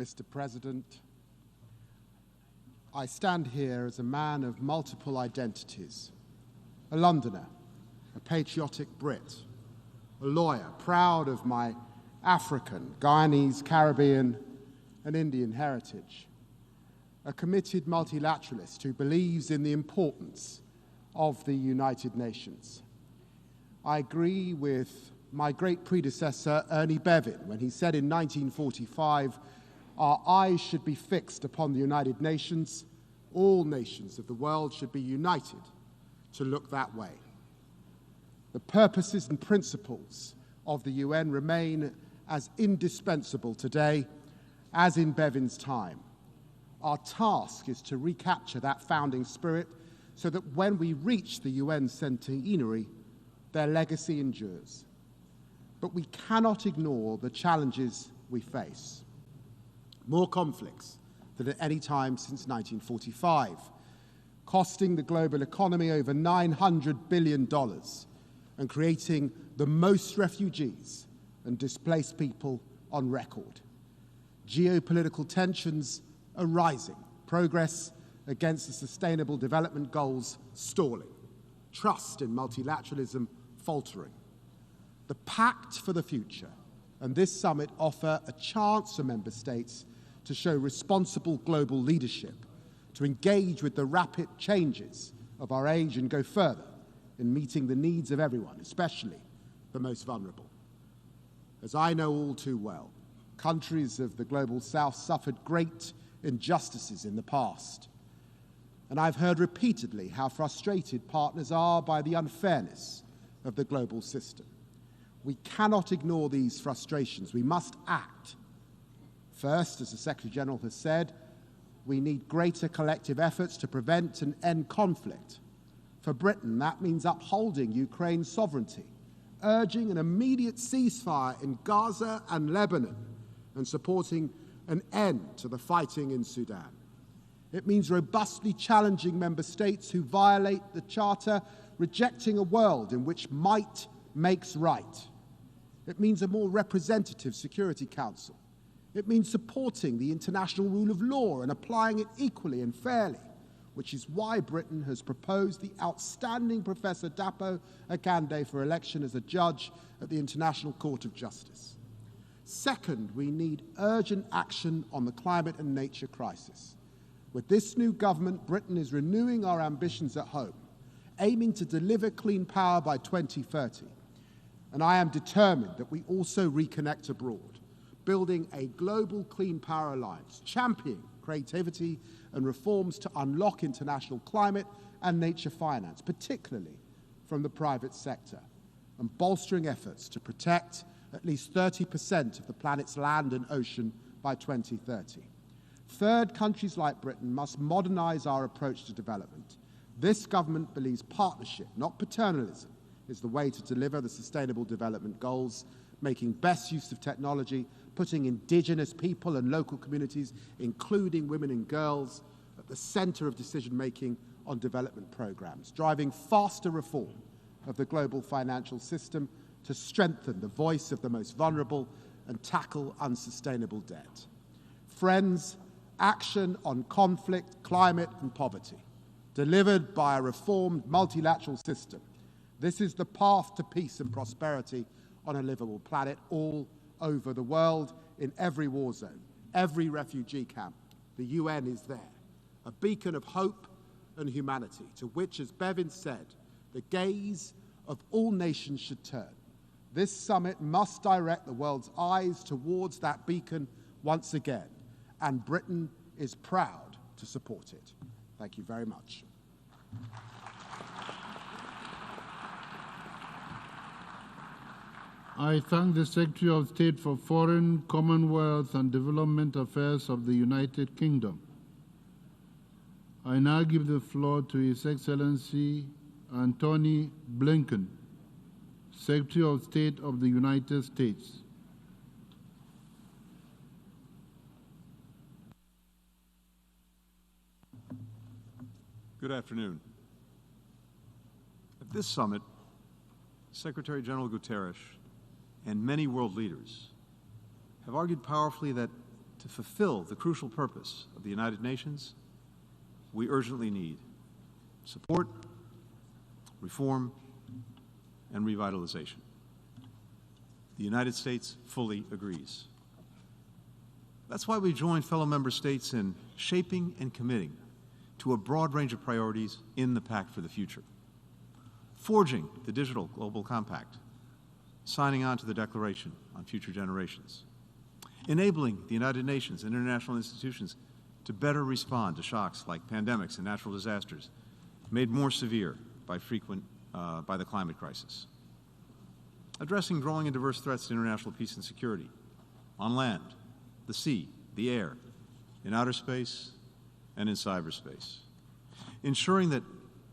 Mr. President, I stand here as a man of multiple identities, a Londoner, a patriotic Brit, a lawyer, proud of my African, Guyanese, Caribbean, and Indian heritage, a committed multilateralist who believes in the importance of the United Nations. I agree with my great predecessor, Ernie Bevin, when he said in 1945, our eyes should be fixed upon the United Nations. All nations of the world should be united to look that way. The purposes and principles of the UN remain as indispensable today as in Bevin's time. Our task is to recapture that founding spirit so that when we reach the UN centenary, their legacy endures. But we cannot ignore the challenges we face. More conflicts than at any time since 1945, costing the global economy over $900 billion and creating the most refugees and displaced people on record. Geopolitical tensions are rising, progress against the Sustainable Development Goals stalling, trust in multilateralism faltering. The Pact for the Future and this summit offer a chance for member states to show responsible global leadership, to engage with the rapid changes of our age and go further in meeting the needs of everyone, especially the most vulnerable. As I know all too well, countries of the Global South suffered great injustices in the past. And I've heard repeatedly how frustrated partners are by the unfairness of the global system. We cannot ignore these frustrations. We must act. First, as the Secretary General has said, we need greater collective efforts to prevent and end conflict. For Britain, that means upholding Ukraine's sovereignty, urging an immediate ceasefire in Gaza and Lebanon, and supporting an end to the fighting in Sudan. It means robustly challenging member states who violate the Charter, rejecting a world in which might makes right. It means a more representative Security Council. It means supporting the international rule of law and applying it equally and fairly, which is why Britain has proposed the outstanding Professor Dapo Akande for election as a judge at the International Court of Justice. Second, we need urgent action on the climate and nature crisis. With this new government, Britain is renewing our ambitions at home, aiming to deliver clean power by 2030. And I am determined that we also reconnect abroad, building a global clean power alliance, championing creativity and reforms to unlock international climate and nature finance, particularly from the private sector, and bolstering efforts to protect at least 30% of the planet's land and ocean by 2030. Third, countries like Britain must modernize our approach to development. This government believes partnership, not paternalism, is the way to deliver the Sustainable Development Goals, making best use of technology, putting indigenous people and local communities, including women and girls, at the center of decision-making on development programs, driving faster reform of the global financial system to strengthen the voice of the most vulnerable and tackle unsustainable debt. Friends, action on conflict, climate, and poverty, delivered by a reformed multilateral system. This is the path to peace and prosperity on a livable planet all over the world, in every war zone, every refugee camp. The UN is there, a beacon of hope and humanity, to which, as Bevin said, the gaze of all nations should turn. This summit must direct the world's eyes towards that beacon once again, and Britain is proud to support it. Thank you very much. I thank the Secretary of State for Foreign, Commonwealth and Development Affairs of the United Kingdom. I now give the floor to His Excellency Antony Blinken, Secretary of State of the United States. Good afternoon. At this summit, Secretary General Guterres and many world leaders have argued powerfully that to fulfill the crucial purpose of the United Nations, we urgently need support, reform, and revitalization. The United States fully agrees. That's why we joined fellow member states in shaping and committing to a broad range of priorities in the Pact for the Future. Forging the Digital Global Compact, signing on to the Declaration on Future Generations, enabling the United Nations and international institutions to better respond to shocks like pandemics and natural disasters made more severe by the climate crisis, addressing growing and diverse threats to international peace and security on land, the sea, the air, in outer space, and in cyberspace, ensuring that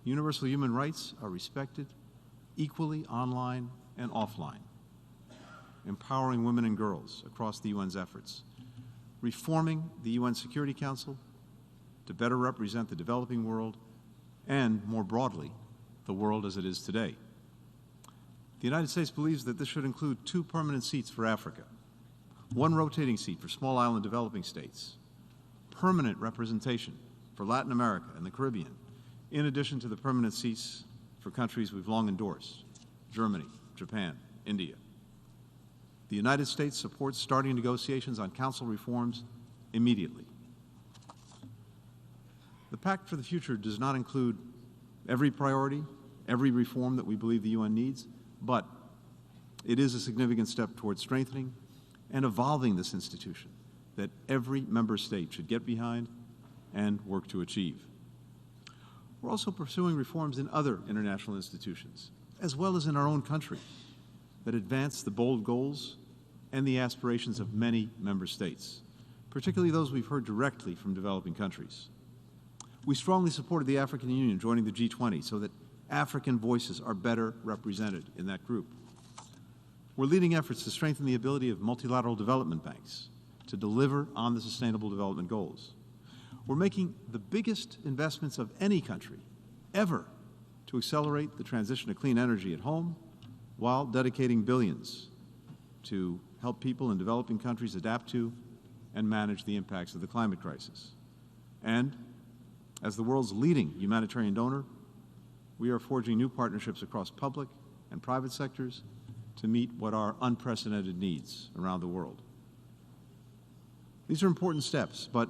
universal human rights are respected equally online and offline, empowering women and girls across the UN's efforts, reforming the UN Security Council to better represent the developing world and, more broadly, the world as it is today. The United States believes that this should include 2 permanent seats for Africa, 1 rotating seat for small island developing states, permanent representation for Latin America and the Caribbean, in addition to the permanent seats for countries we've long endorsed, Germany, Japan, India. The United States supports starting negotiations on Council reforms immediately. The Pact for the Future does not include every priority, every reform that we believe the UN needs, but it is a significant step towards strengthening and evolving this institution that every member state should get behind and work to achieve. We're also pursuing reforms in other international institutions, as well as in our own country, that advance the bold goals and the aspirations of many member states, particularly those we've heard directly from developing countries. We strongly supported the African Union joining the G20 so that African voices are better represented in that group. We're leading efforts to strengthen the ability of multilateral development banks to deliver on the Sustainable Development Goals. We're making the biggest investments of any country ever to accelerate the transition to clean energy at home while dedicating billions to help people in developing countries adapt to and manage the impacts of the climate crisis. And as the world's leading humanitarian donor, we are forging new partnerships across public and private sectors to meet what are unprecedented needs around the world. These are important steps, but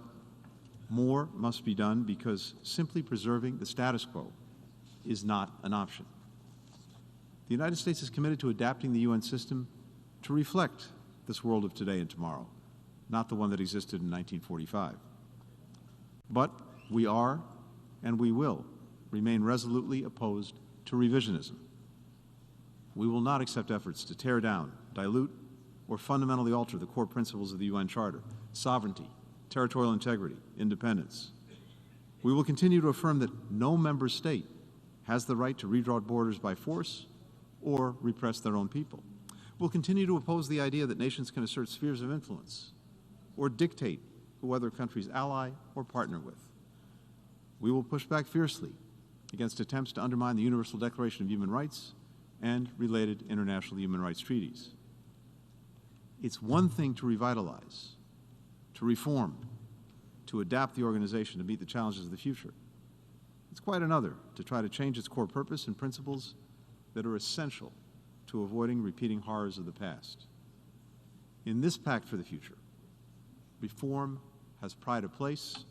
more must be done because simply preserving the status quo is not an option. The United States is committed to adapting the UN system to reflect this world of today and tomorrow, not the one that existed in 1945. But we are, and we will, remain resolutely opposed to revisionism. We will not accept efforts to tear down, dilute, or fundamentally alter the core principles of the UN Charter: sovereignty, territorial integrity, independence. We will continue to affirm that no member state has the right to redraw borders by force or repress their own people. We'll continue to oppose the idea that nations can assert spheres of influence or dictate who other countries ally or partner with. We will push back fiercely against attempts to undermine the Universal Declaration of Human Rights and related international human rights treaties. It's one thing to revitalize, to reform, to adapt the organization to meet the challenges of the future. It's quite another to try to change its core purpose and principles that are essential to avoiding repeating horrors of the past. In this Pact for the Future, reform has pride of place,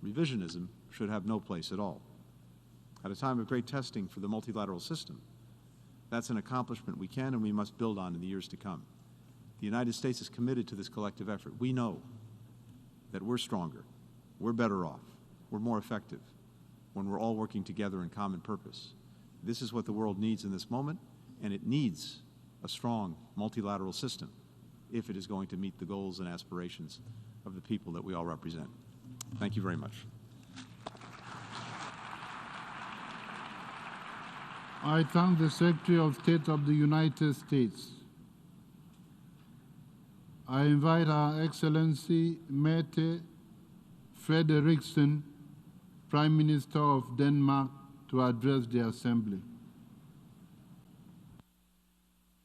revisionism should have no place at all. At a time of great testing for the multilateral system, that's an accomplishment we can and we must build on in the years to come. The United States is committed to this collective effort. We know that we're stronger, we're better off, we're more effective when we're all working together in common purpose. This is what the world needs in this moment, and it needs a strong multilateral system if it is going to meet the goals and aspirations of the people that we all represent. Thank you very much. I thank the Secretary of State of the United States. I invite Her Excellency Mette Frederiksen, Prime Minister of Denmark, to address the Assembly.